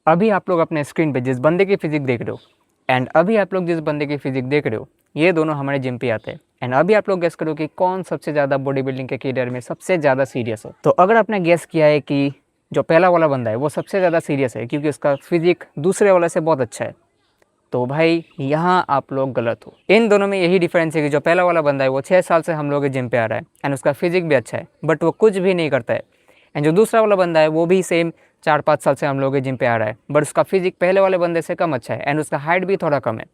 अभी आप लोग अपने स्क्रीन पे जिस बंदे की फिजिक देख रहे हो एंड अभी आप लोग जिस बंदे की फिजिक देख रहे हो, ये दोनों हमारे जिम पे आते हैं। एंड अभी आप लोग गेस करो कि कौन सबसे ज़्यादा बॉडी बिल्डिंग के करियर में सबसे ज़्यादा सीरियस है। तो अगर आपने गेस किया है कि जो पहला वाला बंदा है वो सबसे ज़्यादा सीरियस है क्योंकि उसका फिजिक दूसरे वाले से बहुत अच्छा है, तो भाई यहाँ आप लोग गलत हो। इन दोनों में यही डिफरेंस है कि जो पहला वाला बंदा है वो 6 साल से हम लोग के जिम पे आ रहा है एंड उसका फिजिक भी अच्छा है बट वो कुछ भी नहीं करता है। एंड जो दूसरा वाला बंदा है वो भी सेम 4-5 साल से हम लोग के जिम पे आ रहा है बट उसका फिजिक पहले वाले बंदे से कम अच्छा है एंड उसका हाइट भी थोड़ा कम है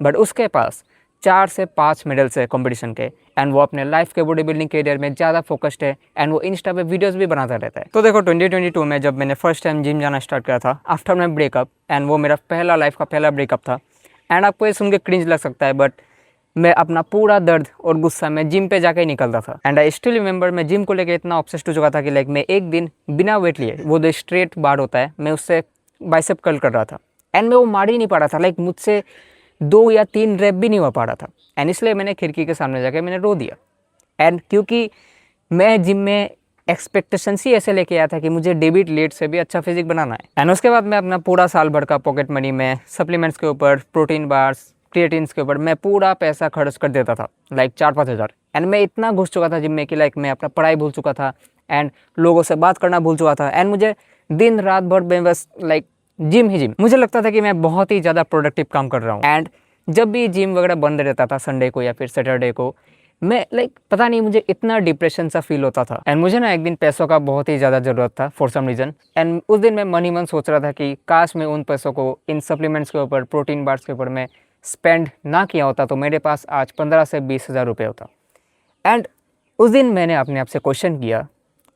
बट उसके पास 4 से 5 मेडल्स है कंपटीशन के एंड वो अपने लाइफ के बॉडी बिल्डिंग करियर में ज़्यादा फोकस्ड है एंड वो इंस्टा पे वीडियोस भी बनाता रहता है। तो देखो 2022 में जब मैंने फर्स्ट टाइम जिम जाना स्टार्ट किया था आफ्टर माई ब्रेकअप एंड वो मेरा पहला लाइफ का पहला ब्रेकअप था एंड आपको ये सुन के क्रिंज लग सकता है बट मैं अपना पूरा दर्द और गुस्सा मैं जिम पे जाके निकलता था। एंड आई स्टिल रिमेंबर मैं जिम को लेके इतना ऑब्सेस्ड हो चुका था कि लाइक मैं एक दिन बिना वेट लिए वो जो स्ट्रेट बार होता है मैं उससे बाइसेप कर्ल कर रहा था एंड मैं वो मार ही नहीं पा रहा था। लाइक मुझसे 2 या 3 रैप भी नहीं हो पा रहा था एंड इसलिए मैंने खिड़की के सामने जाके मैंने रो दिया। एंड क्योंकि मैं जिम में एक्सपेक्टेशंस ही ऐसे लेके आया था कि मुझे डेविड लेट से भी अच्छा फिजिक बनाना है। एंड उसके बाद मैं अपना पूरा साल भर का पॉकेट मनी में सप्लीमेंट्स के ऊपर, प्रोटीन बार्स, क्रिएटिन्स के ऊपर मैं पूरा पैसा खर्च कर देता था, लाइक 4-5 हज़ार। एंड मैं इतना घुस चुका था जिम में कि लाइक मैं अपना पढ़ाई भूल चुका था एंड लोगों से बात करना भूल चुका था एंड मुझे दिन रात भर मैं बस लाइक जिम ही जिम। मुझे लगता था कि मैं बहुत ही ज़्यादा प्रोडक्टिव काम कर रहा हूँ एंड जब भी जिम वगैरह बंद रहता था संडे को या फिर सैटरडे को, मैं लाइक पता नहीं मुझे इतना डिप्रेशन सा फील होता था। एंड मुझे ना एक दिन पैसों का बहुत ही ज़्यादा ज़रूरत था फॉर सम रीज़न एंड उस दिन मैं मन ही मन सोच रहा था कि काश मैं उन पैसों को इन सप्लीमेंट्स के ऊपर, प्रोटीन बार्स के ऊपर मैं स्पेंड ना किया होता तो मेरे पास आज 15 से 20 हज़ार रुपये होता। एंड उस दिन मैंने अपने आप से क्वेश्चन किया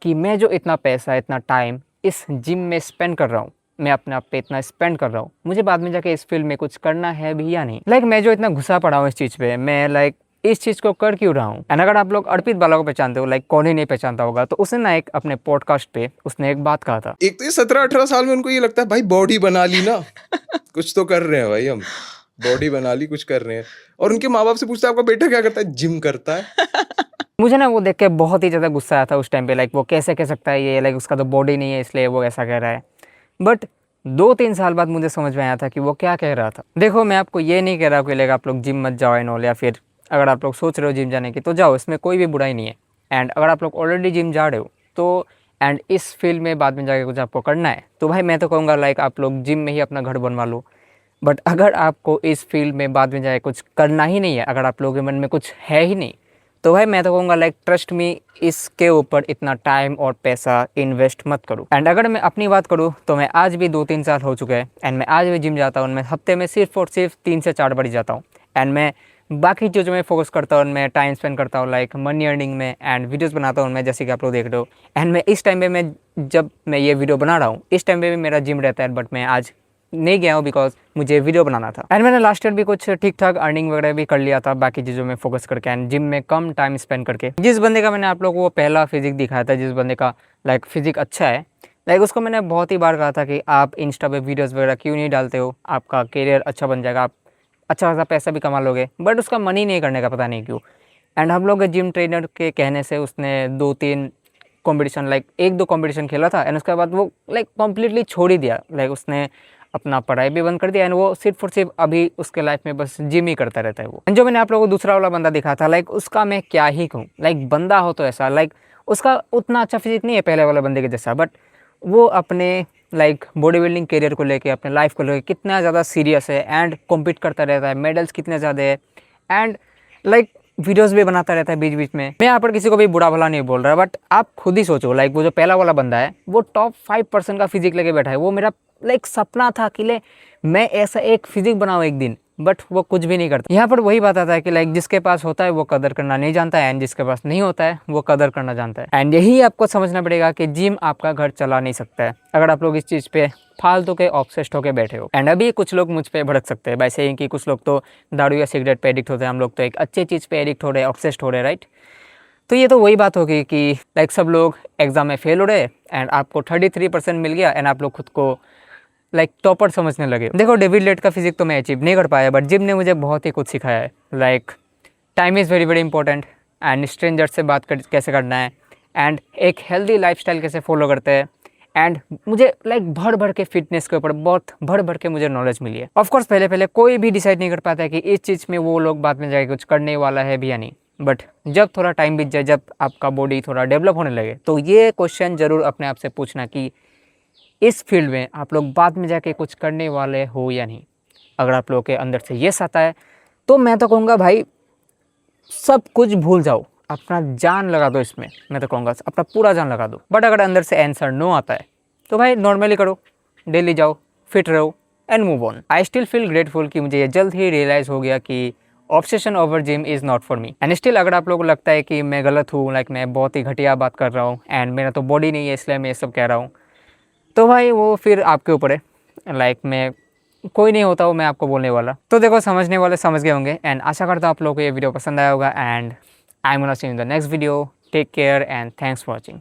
कि मैं जो इतना पैसा, इतना टाइम इस जिम में स्पेंड कर रहा हूँ, मैं अपने आप पे इतना स्पेंड कर रहा हूँ, मुझे बाद में जाके इस फील्ड में कुछ करना है भी या नहीं। लाइक मैं जो इतना घुसा पड़ा हूँ इस चीज़ पे, मैं लाइक इस चीज़ को कर क्यों रहा हूँ। एंड अगर आप लोग अर्पित बाला को पहचानते हो, लाइक कौन ही नहीं पहचानता होगा, तो उसने ना एक अपने पॉडकास्ट पे उसने एक बात कहा था। एक तो ये 17-18 साल में उनको ये लगता है भाई बॉडी बना ली ना, कुछ तो कर रहे हैं भाई, हम बॉडी बना ली, कुछ कर रहे हैं। और उनके माँ बाप से पूछता है आपका बेटा क्या करता है, जिम करता है। मुझे ना वो देख के बहुत ही ज़्यादा गुस्सा आया था उस टाइम पे, लाइक वो कैसे कह सकता है ये, लाइक उसका तो बॉडी नहीं है इसलिए वो ऐसा कह रहा है। बट 2-3 साल बाद मुझे समझ में आया था कि वो क्या कह रहा था। देखो मैं आपको ये नहीं कह रहा कि लाइक आप लोग जिम मत जाओ एंड ऑल, या फिर अगर आप लोग सोच रहे हो जिम जाने की तो जाओ, इसमें कोई भी बुराई नहीं है। एंड अगर आप लोग ऑलरेडी जिम जा रहे हो तो एंड इस फील्ड में बाद में जाके कुछ आपको करना है तो भाई मैं तो कहूँगा लाइक आप लोग जिम में ही अपना घर बनवा लो। बट अगर आपको इस फील्ड में बाद में जाके कुछ करना ही नहीं है, अगर आप लोगों के मन में कुछ है ही नहीं, तो भाई मैं तो कहूँगा लाइक ट्रस्ट मी, इसके ऊपर इतना टाइम और पैसा इन्वेस्ट मत करो। एंड अगर मैं अपनी बात करूँ तो मैं आज भी 2-3 साल हो चुके हैं एंड मैं आज भी जिम जाता हूँ। मैं हफ्ते में सिर्फ और सिर्फ 3 से 4 बार ही जाता हूँ एंड मैं बाकी चीज़ों में फोकस करता हूँ। मैं टाइम स्पेंड करता हूँ लाइक मनी अर्निंग में एंड वीडियोस बनाता हूँ मैं, जैसे कि आप लोग देख रहे हो। एंड मैं इस टाइम पे मैं जब मैं ये वीडियो बना रहा हूँ इस टाइम पे भी मेरा जिम रहता है बट मैं आज नहीं गया हूँ बिकॉज मुझे वीडियो बनाना था। एंड मैंने लास्ट ईयर भी कुछ ठीक ठाक अर्निंग वगैरह भी कर लिया था बाकी चीज़ों में फोकस करके एंड जिम में कम टाइम स्पेंड करके। जिस बंदे का मैंने आप लोगों को पहला फिजिक दिखाया था, जिस बंदे का लाइक फिजिक अच्छा है, लाइक उसको मैंने बहुत ही बार कहा था कि आप इंस्टा पे वीडियोज़ वगैरह क्यों नहीं डालते हो, आपका करियर अच्छा बन जाएगा, आप अच्छा खासा पैसा भी कमा लोगे। बट उसका मन ही नहीं करने का, पता नहीं क्यों। एंड हम लोग जिम ट्रेनर के कहने से उसने 2-3 कॉम्पिटिशन, लाइक 1-2 कॉम्पिटिशन खेला था एंड उसके बाद वो लाइक कम्प्लीटली छोड़ ही दिया। लाइक उसने अपना पढ़ाई भी बंद कर दिया एंड वो सिर्फ और सिर्फ अभी उसके लाइफ में बस जिम ही करता रहता है वो। जो मैंने आप लोगों को दूसरा वाला बंदा दिखा था, लाइक उसका मैं क्या ही कहूँ, लाइक बंदा हो तो ऐसा, लाइक उसका उतना अच्छा फिजिक नहीं है पहले वाले बंदे के जैसा, बट वो अपने लाइक बॉडी बिल्डिंग करियर को लेके, अपने लाइफ को लेके कितना ज़्यादा सीरियस है एंड कॉम्पीट करता रहता है, मेडल्स कितने ज़्यादा है एंड लाइक वीडियोस भी बनाता रहता है बीच बीच में। मैं यहाँ पर किसी को भी बुरा भला नहीं बोल रहा, बट आप खुद ही सोचो, लाइक वो जो पहला वाला बंदा है वो टॉप 5% का फिजिक लेके बैठा है। वो मेरा लाइक सपना था कि ले मैं ऐसा एक फिजिक बनाऊँ एक दिन, बट वो कुछ भी नहीं करता। यहाँ पर वही बात आता है कि लाइक जिसके पास होता है वो कदर करना नहीं जानता है एंड जिसके पास नहीं होता है वो कदर करना जानता है। एंड यही आपको समझना पड़ेगा कि जिम आपका घर चला नहीं सकता है अगर आप लोग इस चीज़ पे फालतू के ऑब्सेस्ड होके बैठे हो। एंड अभी कुछ लोग मुझ पे भड़क सकते हैं वैसे ही कि कुछ लोग तो दारू या सिगरेट पे एडिक्ट होते हैं, हम लोग तो एक अच्छी चीज़ पे एडिक्ट हो रहे हैं, ऑब्सेस्ड हो रहे हैं, राइट। तो ये तो वही बात होगी कि लाइक सब लोग एग्जाम में फेल हो रहे एंड आपको 33% मिल गया एंड आप लोग खुद को लाइक टॉपर समझने लगे। देखो डेविड लेट का फिजिक तो मैं अचीव नहीं कर पाया, बट जिम ने मुझे बहुत ही कुछ सिखाया है। Like time is very very important and stranger से बात कैसे करना है एंड एक हेल्दी लाइफस्टाइल कैसे फॉलो करते हैं एंड मुझे लाइक भर भर के फिटनेस के ऊपर बहुत भर भर के मुझे नॉलेज मिली है। ऑफकोर्स पहले पहले कोई भी डिसाइड नहीं कर पाता है कि इस चीज़ में वो लोग बाद में जाके कुछ करने वाला है भी या नहीं, बट जब थोड़ा टाइम बीत जाए, जब आपका बॉडी थोड़ा डेवलप होने लगे, तो ये क्वेश्चन ज़रूर अपने आप से पूछना कि इस फील्ड में आप लोग बाद में जाके कुछ करने वाले हो या नहीं। अगर आप लोगों के अंदर से ये आता है तो मैं तो कहूँगा भाई सब कुछ भूल जाओ, अपना जान लगा दो इसमें, मैं तो कहूँगा अपना पूरा जान लगा दो। बट अगर अंदर से आंसर नो आता है तो भाई नॉर्मली करो, डेली जाओ, फिट रहो and move on. I still feel grateful कि मुझे ये जल्द ही रियलाइज़ हो गया कि obsession over gym is not for me. And still अगर आप लोगों को लगता है कि मैं गलत हूँ, लाइक मैं बहुत ही घटिया बात कर रहा हूँ एंड मेरा तो बॉडी नहीं है इसलिए मैं ये सब कह रहा हूँ, तो भाई वो फिर आपके ऊपर है। लाइक मैं कोई नहीं होता हूँ मैं आपको बोलने वाला। तो देखो समझने वाले समझ गए होंगे एंड आशा करता हूँ आप लोगों को ये वीडियो पसंद आया होगा and I am gonna see you in the next video. Take care and thanks for watching.